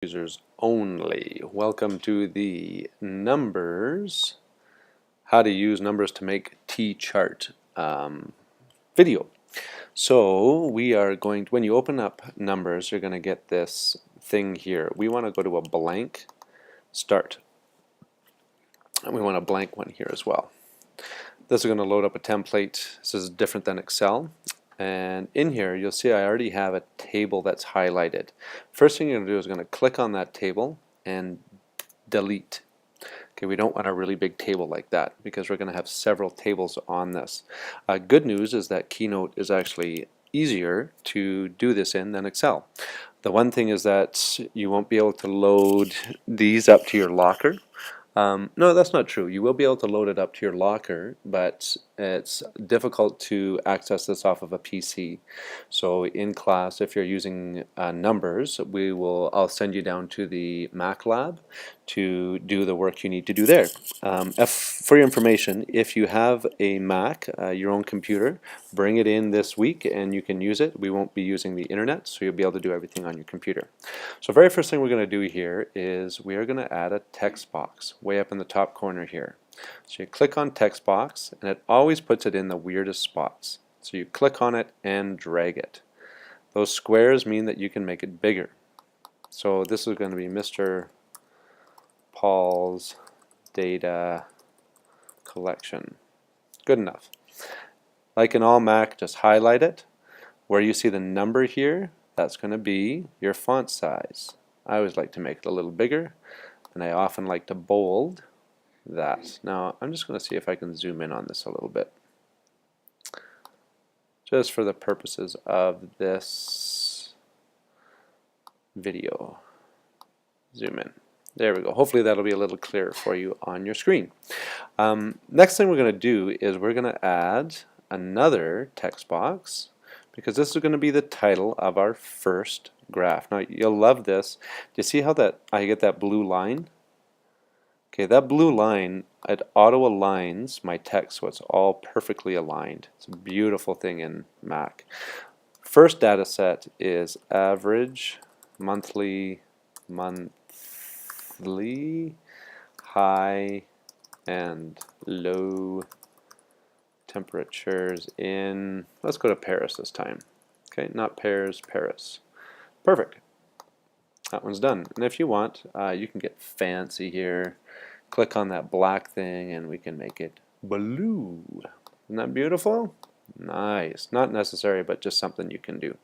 Users only. Welcome to the numbers, how to use numbers to make T-chart video. So we are going to, when you open up numbers, you're going to get this thing here. We want to go to a blank start. And we want a blank one here as well. This is going to load up a template. This is different than Excel. And in here, you'll see I already have a table that's highlighted. First thing you're going to do is going to click on that table and delete. Okay, we don't want a really big table like that because we're going to have several tables on this. Good news is that Keynote is actually easier to do this in than Excel. The one thing is that you won't be able to load these up to your locker. No, that's not true. You will be able to load it up to your locker, but it's difficult to access this off of a PC. So in class, if you're using numbers, I'll send you down to the Mac lab to do the work you need to do there. For your information, if you have a Mac, your own computer, bring it in this week and you can use it. We won't be using the internet, so you'll be able to do everything on your computer. So very first thing we're going to do here is we are going to add a text box way up in the top corner here. So you click on text box and it always puts it in the weirdest spots. So you click on it and drag it. Those squares mean that you can make it bigger. So this is going to be Mr. Paul's data collection. Good enough. Like in all Mac, just highlight it. Where you see the number here, that's going to be your font size. I always like to make it a little bigger, and I often like to bold that. Now I'm just going to see if I can zoom in on this a little bit, just for the purposes of this video. Zoom in. There we go. Hopefully that'll be a little clearer for you on your screen. Next thing we're going to do is we're going to add another text box, because this is going to be the title of our first graph. Now you'll love this. Do you see how I get that blue line? Okay, that blue line, it auto aligns my text so it's all perfectly aligned. It's a beautiful thing in Mac. First data set is average monthly high and low temperatures in, let's go to Paris this time. Okay, not Paris, Paris. Perfect. That one's done. And if you want, you can get fancy here. Click on that black thing and we can make it blue. Isn't that beautiful? Nice. Not necessary, but just something you can do.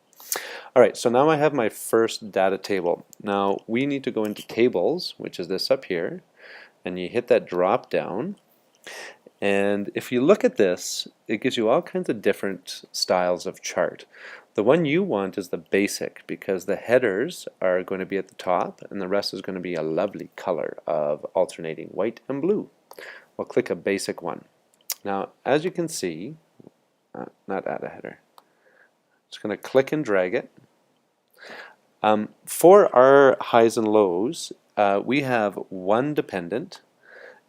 Alright, so now I have my first data table. Now we need to go into tables, which is this up here, and you hit that drop down. And if you look at this, it gives you all kinds of different styles of chart. The one you want is the basic, because the headers are going to be at the top and the rest is going to be a lovely color of alternating white and blue. We'll click a basic one. Now as you can see, not add a header. Just going to click and drag it. For our highs and lows, we have one dependent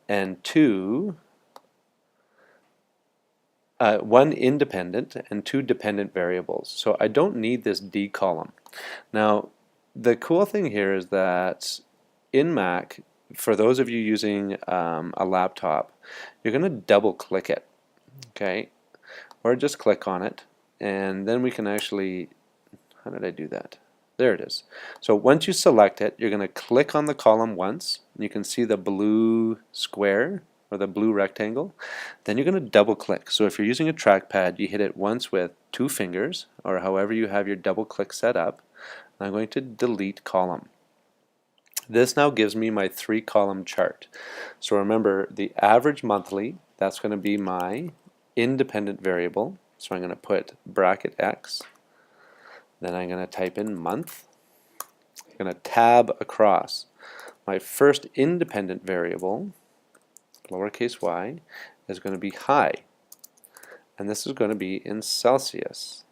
and one independent and two dependent variables. So I don't need this D column. Now the cool thing here is that in Mac, for those of you using a laptop, you're going to double click it, okay, or just click on it, and then we can actually, how did I do that? There it is. So once you select it, you're going to click on the column once, and you can see the blue square or the blue rectangle. Then you're going to double click. So if you're using a trackpad, you hit it once with 2 fingers, or however you have your double click set up. I'm going to delete column. This now gives me my 3-column chart. So remember, the average monthly, that's going to be my independent variable. So I'm going to put bracket X. Then I'm going to type in month. I'm going to tab across. My first independent variable, lowercase y, is going to be high. And this is going to be in Celsius.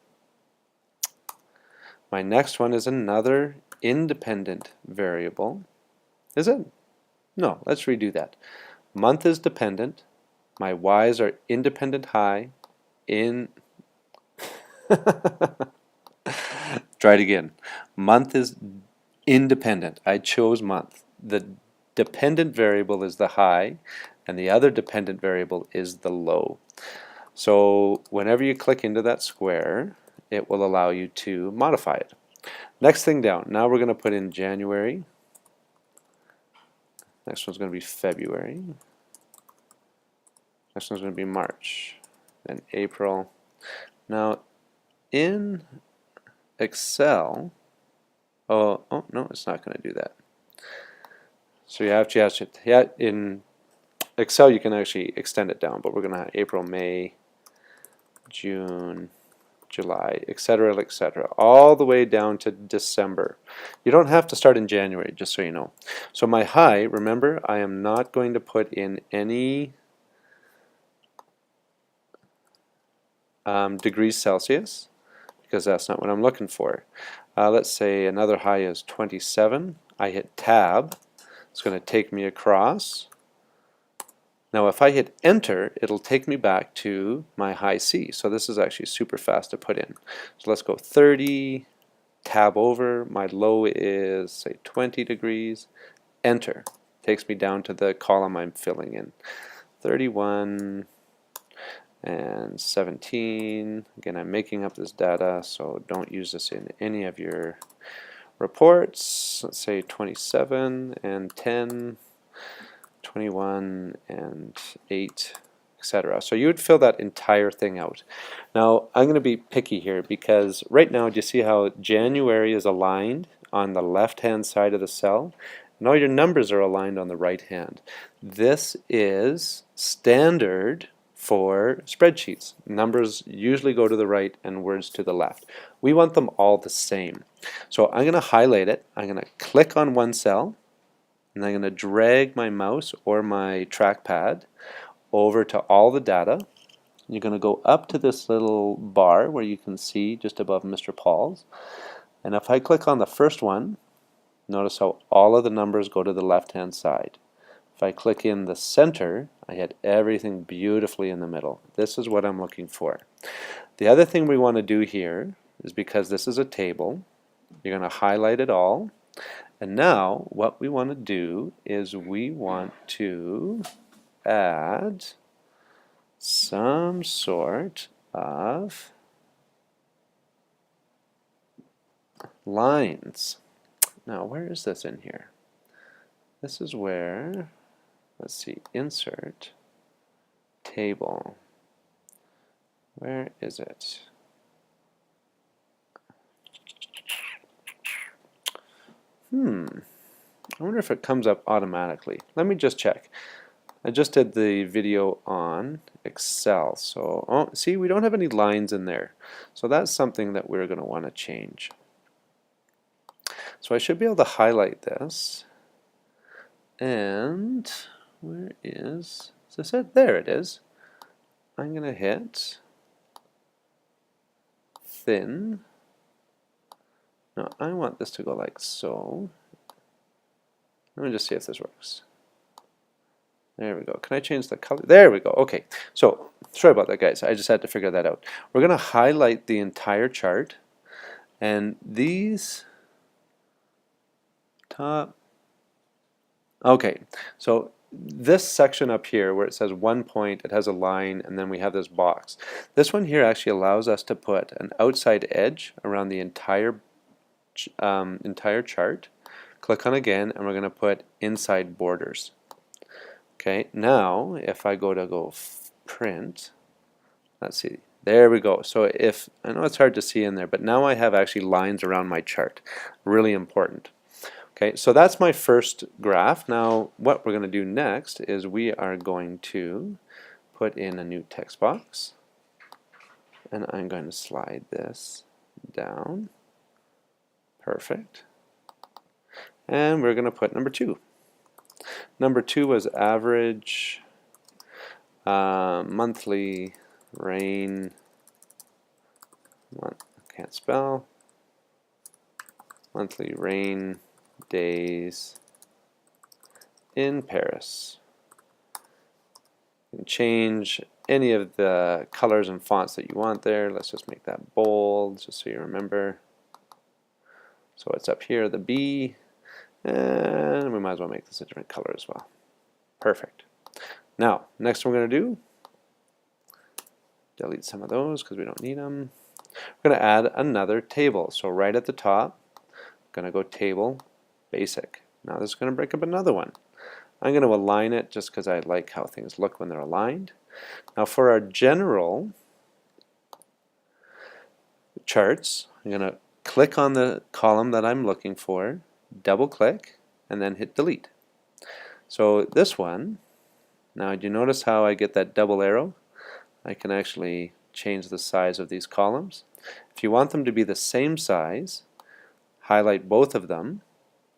My next one is another independent variable. Is it? No, let's redo that. Month is dependent. My y's are independent high. Try it again. Month is independent. I chose month. The dependent variable is the high, and the other dependent variable is the low. So whenever you click into that square, it will allow you to modify it. Next thing down, now we're going to put in January. Next one's going to be February. Next one's going to be March. Then April. Now in Excel, oh no, it's not going to do that. So you have to, yeah, in Excel you can actually extend it down, but we're going to have April, May, June, July, etc., all the way down to December. You don't have to start in January, just so you know. So my high, remember, I am not going to put in any degrees Celsius, because that's not what I'm looking for. Let's say another high is 27. I hit Tab. It's going to take me across. Now if I hit enter, it'll take me back to my high C. So this is actually super fast to put in. So let's go 30, tab over, my low is say 20 degrees, enter. Takes me down to the column I'm filling in. 31 and 17. Again, I'm making up this data, so don't use this in any of your reports. Let's say 27 and 10. 21 and 8, etc. So you would fill that entire thing out. Now I'm going to be picky here because right now, do you see how January is aligned on the left hand side of the cell and all your numbers are aligned on the right hand? This is standard for spreadsheets. Numbers usually go to the right and words to the left. We want them all the same. So I'm going to highlight it. I'm going to click on one cell, and I'm going to drag my mouse or my trackpad over to all the data. You're going to go up to this little bar where you can see just above Mr. Paul's. And if I click on the first one, notice how all of the numbers go to the left-hand side. If I click in the center, I hit everything beautifully in the middle. This is what I'm looking for. The other thing we want to do here is, because this is a table, you're going to highlight it all. And now what we want to do is we want to add some sort of lines. Now where is this in here? This is where, let's see, insert, table. Where is it? I wonder if it comes up automatically. Let me just check. I just did the video on Excel. So, oh, see, we don't have any lines in there. So that's something that we're going to want to change. So I should be able to highlight this. And where is it? There it is. I'm going to hit thin. No, I want this to go like so. Let me just see if this works. There we go. Can I change the color? There we go. Okay. So, sorry about that, guys. I just had to figure that out. We're going to highlight the entire chart. And these top. Okay. So, this section up here where it says 1 point, it has a line, and then we have this box. This one here actually allows us to put an outside edge around the entire chart. Click on again, and we're going to put inside borders. Okay, now if I go print, let's see, there we go. So if, I know it's hard to see in there, but now I have actually lines around my chart. Really important. Okay, so that's my first graph. Now what we're going to do next is we are going to put in a new text box, and I'm going to slide this down. Perfect. And we're going to put number 2. Number 2 was average monthly rain, can't spell, monthly rain days in Paris. You can change any of the colors and fonts that you want there. Let's just make that bold just so you remember. So it's up here, the B, and we might as well make this a different color as well. Perfect. Now, next we're going to do, delete some of those because we don't need them. We're going to add another table. So right at the top, I'm going to go Table, Basic. Now this is going to break up another one. I'm going to align it just because I like how things look when they're aligned. Now for our general charts, I'm going to click on the column that I'm looking for, double click, and then hit delete. So this one, now do you notice how I get that double arrow? I can actually change the size of these columns. If you want them to be the same size, highlight both of them,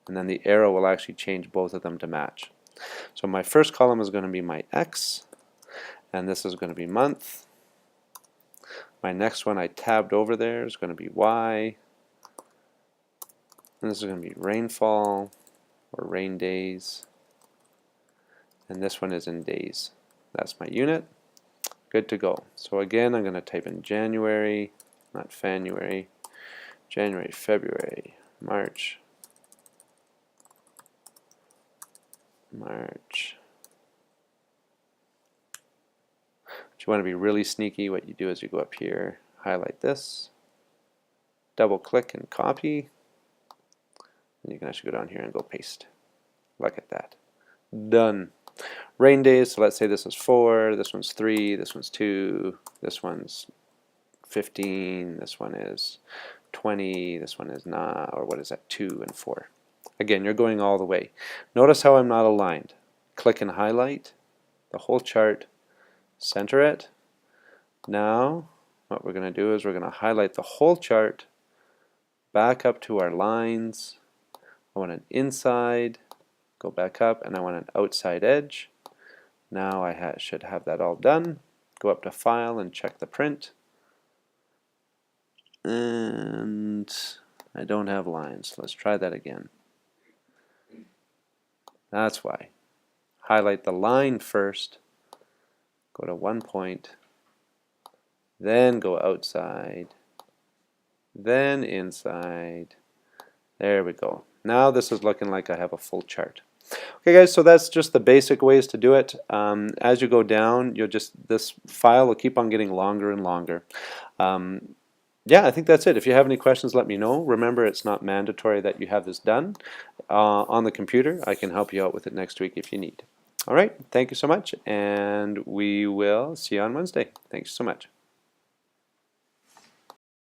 and then the arrow will actually change both of them to match. So my first column is going to be my X, and this is going to be month. My next one I tabbed over there is going to be Y, and this is going to be rainfall or rain days, and this one is in days. That's my unit. Good to go. So again, I'm going to type in January, not Fanuary, January, February, March, March. If you want to be really sneaky, what you do is you go up here, highlight this, double click and copy, and you can actually go down here and go paste. Look at that. Done. Rain days, so let's say this is 4, this one's 3, this one's 2, this one's 15, this one is 20, this one is not, or what is that, 2 and 4. Again, you're going all the way. Notice how I'm not aligned. Click and highlight the whole chart, center it. Now, what we're going to do is we're going to highlight the whole chart, back up to our lines. I want an inside, go back up, and I want an outside edge. Now I should have that all done. Go up to File and check the print. And I don't have lines. Let's try that again. That's why. Highlight the line first. Go to one point. Then go outside. Then inside. There we go. Now this is looking like I have a full chart. Okay guys, so that's just the basic ways to do it. As you go down, this file will keep on getting longer and longer. Yeah, I think that's it. If you have any questions, let me know. Remember, it's not mandatory that you have this done on the computer. I can help you out with it next week if you need. All right, thank you so much, and we will see you on Wednesday. Thanks so much.